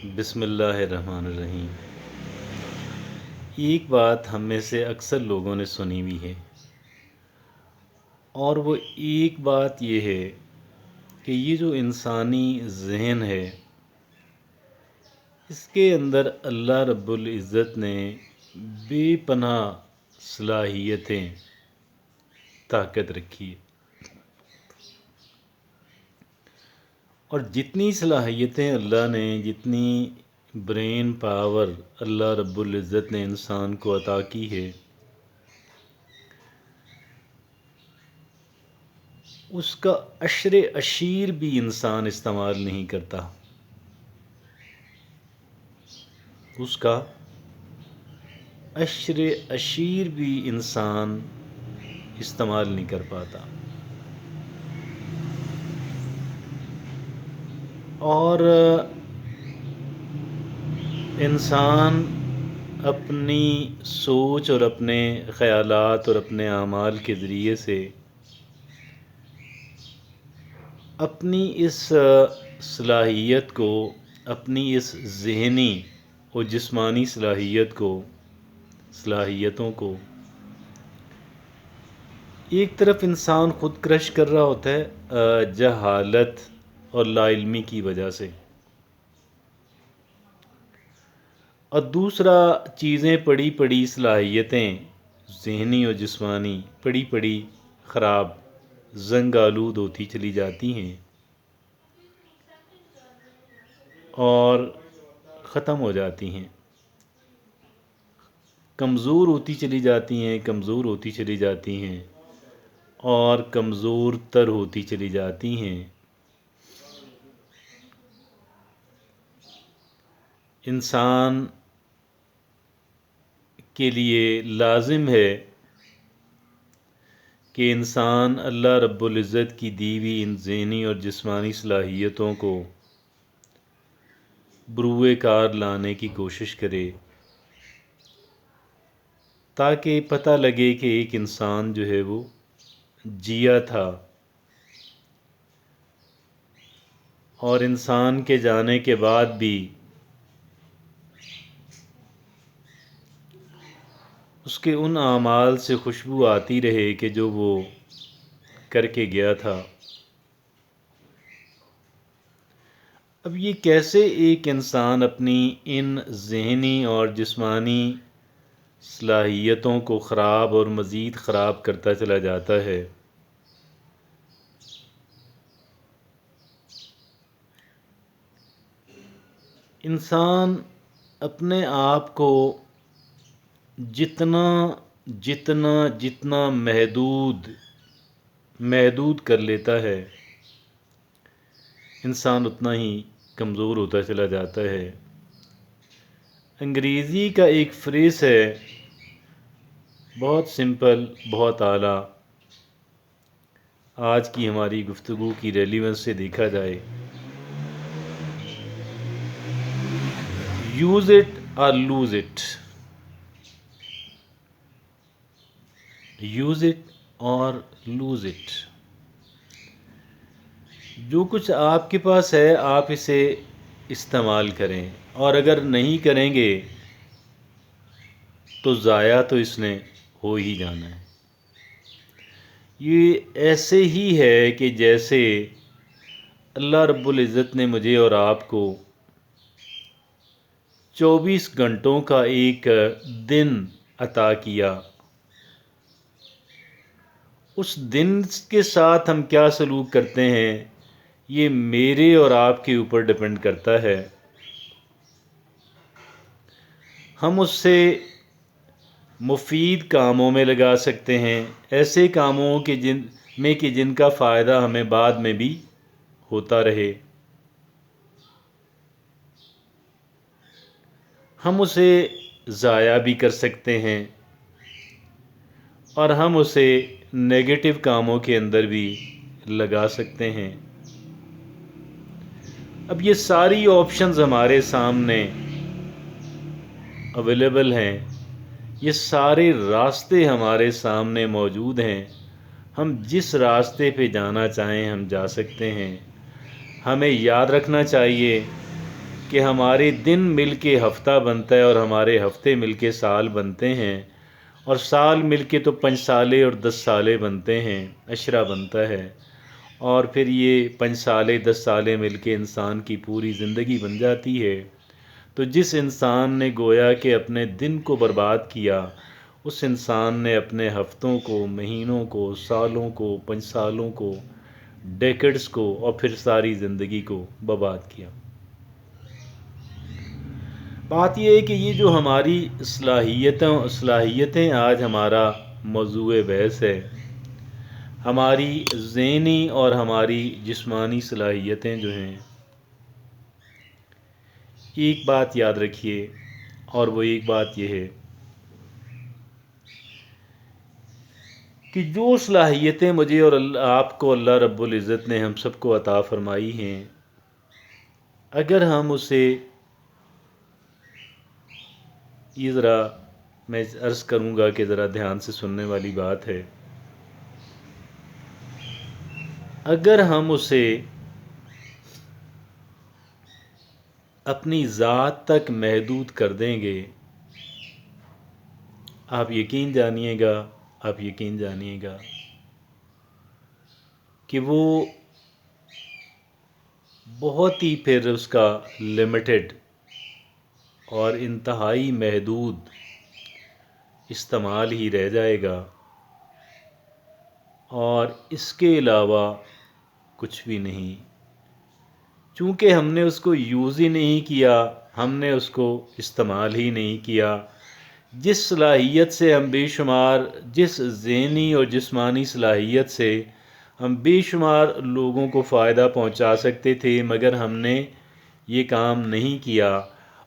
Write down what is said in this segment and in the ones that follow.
بسم اللہ الرحمن الرحیم۔ ایک بات ہم میں سے اکثر لوگوں نے سنی ہوئی ہے، اور وہ ایک بات یہ ہے کہ یہ جو انسانی ذہن ہے، اس کے اندر اللہ رب العزت نے بے پناہ صلاحیتیں، طاقت رکھی ہے، اور جتنی صلاحیتیں اللہ نے، جتنی برین پاور اللہ رب العزت نے انسان کو عطا کی ہے، اس کا عشر عشیر بھی انسان استعمال نہیں کرتا۔ اس کا عشر عشیر بھی انسان استعمال نہیں کر پاتا، اور انسان اپنی سوچ اور اپنے خیالات اور اپنے اعمال کے ذریعے سے اپنی اس صلاحیت کو، اپنی اس ذہنی اور جسمانی صلاحیتوں کو ایک طرف انسان خود کرش کر رہا ہوتا ہے جہالت اور لا علمی کی وجہ سے، اور دوسرا چیزیں پڑی پڑی صلاحیتیں ذہنی اور جسمانی پڑی پڑی خراب، زنگ آلود ہوتی چلی جاتی ہیں اور ختم ہو جاتی ہیں، کمزور ہوتی چلی جاتی ہیں اور کمزور تر ہوتی چلی جاتی ہیں۔ انسان کے لیے لازم ہے کہ انسان اللہ رب العزت کی دی ہوئی ان ذہنی اور جسمانی صلاحیتوں کو بروئے کار لانے کی کوشش کرے، تاکہ پتہ لگے کہ ایک انسان جو ہے وہ جیا تھا، اور انسان کے جانے کے بعد بھی اس کے ان اعمال سے خوشبو آتی رہے کہ جو وہ کر کے گیا تھا۔ اب یہ کیسے ایک انسان اپنی ان ذہنی اور جسمانی صلاحیتوں کو خراب اور مزید خراب کرتا چلا جاتا ہے؟ انسان اپنے آپ کو جتنا محدود کر لیتا ہے، انسان اتنا ہی کمزور ہوتا چلا جاتا ہے۔ انگریزی کا ایک فریز ہے، بہت سمپل، بہت اعلیٰ، آج کی ہماری گفتگو کی ریلیونس سے دیکھا جائے: یوز اٹ اور لوز اٹ، یوز اٹ اور لوز اٹ۔ جو کچھ آپ کے پاس ہے آپ اسے استعمال کریں، اور اگر نہیں کریں گے تو ضائع تو اس نے ہو ہی جانا ہے۔ یہ ایسے ہی ہے کہ جیسے اللہ رب العزت نے مجھے اور آپ کو 24 گھنٹوں کا ایک دن عطا کیا، اس دن کے ساتھ ہم کیا سلوک کرتے ہیں یہ میرے اور آپ کے اوپر ڈیپینڈ کرتا ہے۔ ہم اس سے مفید کاموں میں لگا سکتے ہیں، ایسے کاموں کے جن کا فائدہ ہمیں بعد میں بھی ہوتا رہے۔ ہم اسے ضائع بھی کر سکتے ہیں، اور ہم اسے نیگیٹو کاموں کے اندر بھی لگا سکتے ہیں۔ اب یہ ساری آپشنز ہمارے سامنے اویلیبل ہیں، یہ سارے راستے ہمارے سامنے موجود ہیں، ہم جس راستے پہ جانا چاہیں ہم جا سکتے ہیں۔ ہمیں یاد رکھنا چاہیے کہ ہمارے دن مل کے ہفتہ بنتا ہے اور ہمارے ہفتے مل کے سال بنتے ہیں، اور سال مل کے تو 5 سالے اور 10 سالے بنتے ہیں، عشرہ بنتا ہے، اور پھر یہ 5 سالے 10 سالے مل کے انسان کی پوری زندگی بن جاتی ہے۔ تو جس انسان نے گویا کہ اپنے دن کو برباد کیا، اس انسان نے اپنے ہفتوں کو، مہینوں کو، سالوں کو، 5 سالوں کو، ڈیکڈز کو، اور پھر ساری زندگی کو برباد کیا۔ بات یہ ہے کہ یہ جو ہماری صلاحیتیں آج ہمارا موضوع بحث ہے، ہماری ذہنی اور ہماری جسمانی صلاحیتیں جو ہیں، ایک بات یاد رکھیے، اور وہ ایک بات یہ ہے کہ جو صلاحیتیں مجھے اور آپ کو اللہ رب العزت نے ہم سب کو عطا فرمائی ہیں، اگر ہم اسے، یہ ذرا میں عرض کروں گا کہ ذرا دھیان سے سننے والی بات ہے، اگر ہم اسے اپنی ذات تک محدود کر دیں گے، آپ یقین جانیے گا کہ وہ بہت ہی پھر اس کا لمیٹڈ اور انتہائی محدود استعمال ہی رہ جائے گا، اور اس کے علاوہ کچھ بھی نہیں، چونکہ ہم نے اس کو یوز ہی نہیں کیا، ہم نے اس کو استعمال ہی نہیں کیا۔ جس صلاحیت سے ہم بے شمار، جس ذہنی اور جسمانی صلاحیت سے ہم بے شمار لوگوں کو فائدہ پہنچا سکتے تھے، مگر ہم نے یہ کام نہیں کیا،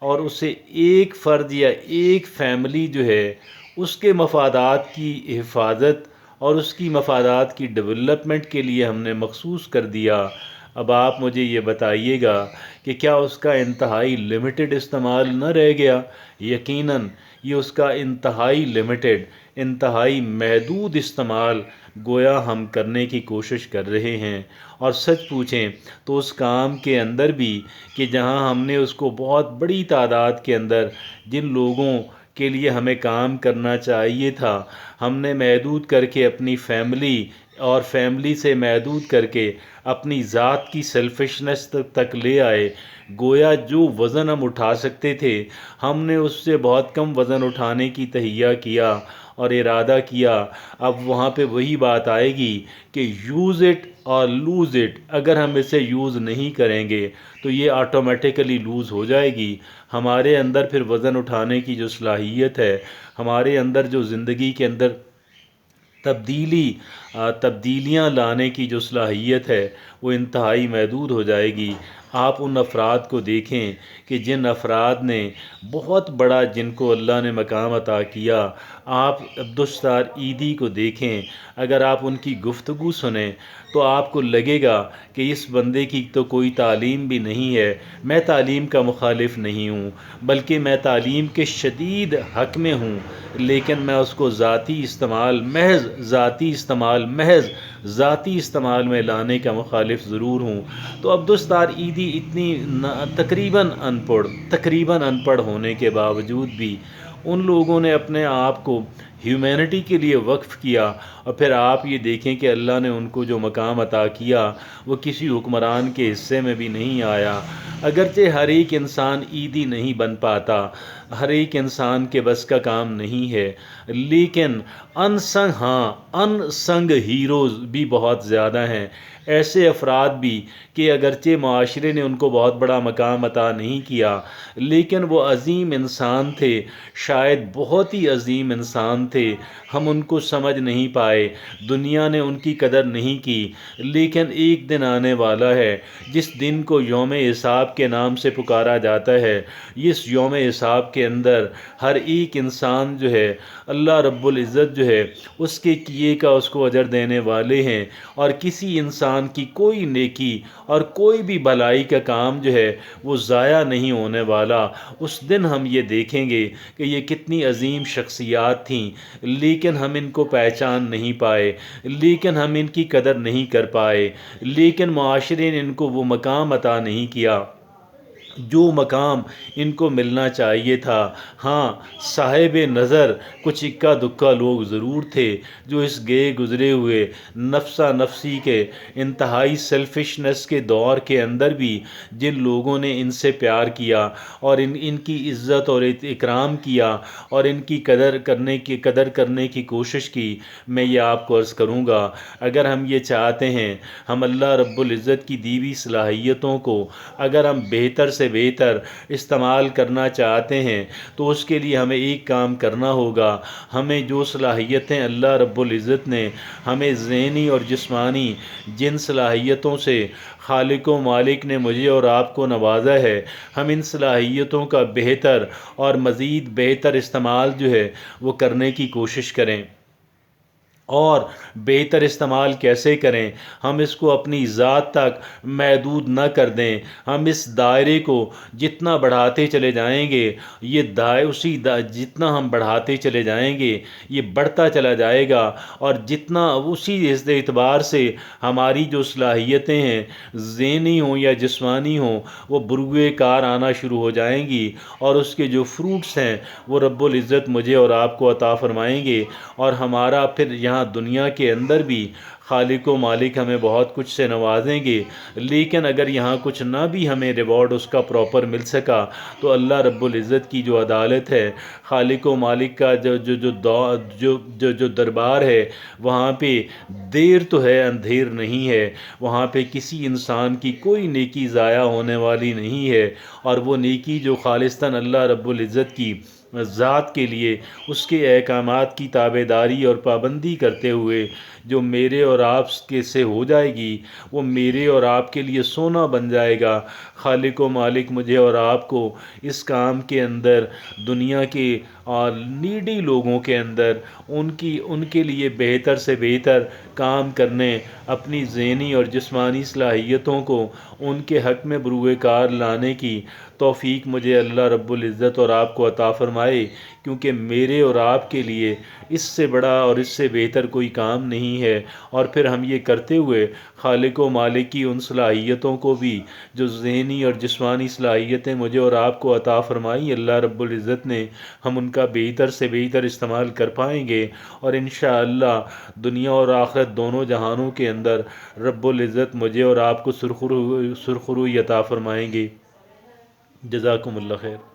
اور اسے ایک فرد یا ایک فیملی جو ہے اس کے مفادات کی حفاظت اور اس کی مفادات کی ڈیولپمنٹ کے لیے ہم نے مخصوص کر دیا۔ اب آپ مجھے یہ بتائیے گا کہ کیا اس کا انتہائی لمیٹڈ استعمال نہ رہ گیا؟ یقیناً یہ اس کا انتہائی لمیٹڈ، انتہائی محدود استعمال گویا ہم کرنے کی کوشش کر رہے ہیں، اور سچ پوچھیں تو اس کام کے اندر بھی کہ جہاں ہم نے اس کو بہت بڑی تعداد کے اندر جن لوگوں کے لیے ہمیں کام کرنا چاہیے تھا، ہم نے محدود کر کے اپنی فیملی، اور فیملی سے محدود کر کے اپنی ذات کی سیلفشنس تک لے آئے۔ گویا جو وزن ہم اٹھا سکتے تھے، ہم نے اس سے بہت کم وزن اٹھانے کی تہیہ کیا اور ارادہ کیا۔ اب وہاں پہ وہی بات آئے گی کہ یوز اٹ اور لوز اٹ۔ اگر ہم اسے یوز نہیں کریں گے تو یہ آٹومیٹیکلی لوز ہو جائے گی۔ ہمارے اندر پھر وزن اٹھانے کی جو صلاحیت ہے، ہمارے اندر جو زندگی کے اندر تبدیلیاں لانے کی جو صلاحیت ہے، وہ انتہائی محدود ہو جائے گی۔ آپ ان افراد کو دیکھیں کہ جن افراد نے بہت بڑا، جن کو اللہ نے مقام عطا کیا۔ آپ عبدالستار ایدھی کو دیکھیں، اگر آپ ان کی گفتگو سنیں تو آپ کو لگے گا کہ اس بندے کی تو کوئی تعلیم بھی نہیں ہے۔ میں تعلیم کا مخالف نہیں ہوں، بلکہ میں تعلیم کے شدید حق میں ہوں، لیکن میں اس کو ذاتی استعمال محض ذاتی استعمال میں لانے کا مخالف ضرور ہوں۔ تو عبدالستار ایدھی اتنی تقریباً ان پڑھ ہونے کے باوجود بھی ان لوگوں نے اپنے آپ کو ہیومینٹی کے لیے وقف کیا، اور پھر آپ یہ دیکھیں کہ اللہ نے ان کو جو مقام عطا کیا وہ کسی حکمران کے حصے میں بھی نہیں آیا۔ اگرچہ ہر ایک انسان ایدھی نہیں بن پاتا، ہر ایک انسان کے بس کا کام نہیں ہے، لیکن ان سنگ ہیروز بھی بہت زیادہ ہیں، ایسے افراد بھی کہ اگرچہ معاشرے نے ان کو بہت بڑا مقام عطا نہیں کیا، لیکن وہ عظیم انسان تھے، شاید بہت ہی عظیم انسان تھے۔ ہم ان کو سمجھ نہیں پائے، دنیا نے ان کی قدر نہیں کی، لیکن ایک دن آنے والا ہے جس دن کو یوم حساب کے نام سے پکارا جاتا ہے۔ اس یوم حساب کے اندر ہر ایک انسان جو ہے، اللہ رب العزت جو ہے اس کے کیے کا اس کو اجر دینے والے ہیں، اور کسی انسان کی کوئی نیکی اور کوئی بھی بھلائی کا کام جو ہے وہ ضائع نہیں ہونے والا۔ اس دن ہم یہ دیکھیں گے کہ یہ کتنی عظیم شخصیات تھیں، لیکن ہم ان کو پہچان نہیں پائے، لیکن ہم ان کی قدر نہیں کر پائے، لیکن معاشرے نے ان کو وہ مقام عطا نہیں کیا جو مقام ان کو ملنا چاہیے تھا۔ ہاں، صاحب نظر کچھ اکا دکا لوگ ضرور تھے جو اس گئے گزرے ہوئے نفسا نفسی کے انتہائی سیلفشنس کے دور کے اندر بھی جن لوگوں نے ان سے پیار کیا اور ان کی عزت اور اکرام کیا اور ان کی قدر کرنے کی کوشش کی، میں یہ آپ کو عرض کروں گا، اگر ہم یہ چاہتے ہیں ہم اللہ رب العزت کی دی ہوئی صلاحیتوں کو اگر ہم بہتر سے بہتر استعمال کرنا چاہتے ہیں تو اس کے لیے ہمیں ایک کام کرنا ہوگا، ہمیں جو صلاحیتیں اللہ رب العزت نے ہمیں ذہنی اور جسمانی جن صلاحیتوں سے خالق و مالک نے مجھے اور آپ کو نوازا ہے، ہم ان صلاحیتوں کا بہتر اور مزید بہتر استعمال جو ہے وہ کرنے کی کوشش کریں۔ اور بہتر استعمال کیسے کریں؟ ہم اس کو اپنی ذات تک محدود نہ کر دیں، ہم اس دائرے کو جتنا بڑھاتے چلے جائیں گے، یہ جتنا ہم بڑھاتے چلے جائیں گے یہ بڑھتا چلا جائے گا، اور جتنا اسی اس اعتبار سے ہماری جو صلاحیتیں ہیں ذہنی ہوں یا جسمانی ہوں وہ بروئے کار آنا شروع ہو جائیں گی، اور اس کے جو فروٹس ہیں وہ رب العزت مجھے اور آپ کو عطا فرمائیں گے، اور ہمارا پھر یہاں دنیا کے اندر بھی خالق و مالک ہمیں بہت کچھ سے نوازیں گے، لیکن اگر یہاں کچھ نہ بھی ہمیں ریوارڈ اس کا پراپر مل سکا تو اللہ رب العزت کی جو عدالت ہے، خالق و مالک کا جو دربار ہے، وہاں پہ دیر تو ہے اندھیر نہیں ہے، وہاں پہ کسی انسان کی کوئی نیکی ضائع ہونے والی نہیں ہے، اور وہ نیکی جو خالصتاً اللہ رب العزت کی ذات کے لیے اس کے احکامات کی تابعداری اور پابندی کرتے ہوئے جو میرے اور آپ کے سے ہو جائے گی، وہ میرے اور آپ کے لیے سونا بن جائے گا۔ خالق و مالک مجھے اور آپ کو اس کام کے اندر دنیا کے اور نیڈی لوگوں کے اندر ان کے لیے بہتر سے بہتر کام کرنے، اپنی ذہنی اور جسمانی صلاحیتوں کو ان کے حق میں بروئے کار لانے کی توفیق مجھے اللہ رب العزت اور آپ کو عطا فرمائے، کیونکہ میرے اور آپ کے لیے اس سے بڑا اور اس سے بہتر کوئی کام نہیں ہے۔ اور پھر ہم یہ کرتے ہوئے خالق و مالک کی ان صلاحیتوں کو بھی جو ذہنی اور جسمانی صلاحیتیں مجھے اور آپ کو عطا فرمائی اللہ رب العزت نے، ہم ان کا بہتر سے بہتر استعمال کر پائیں گے، اور انشاءاللہ دنیا اور آخرت دونوں جہانوں کے اندر رب العزت مجھے اور آپ کو سرخروئی عطا فرمائیں گے۔ جزاکم اللہ خیر۔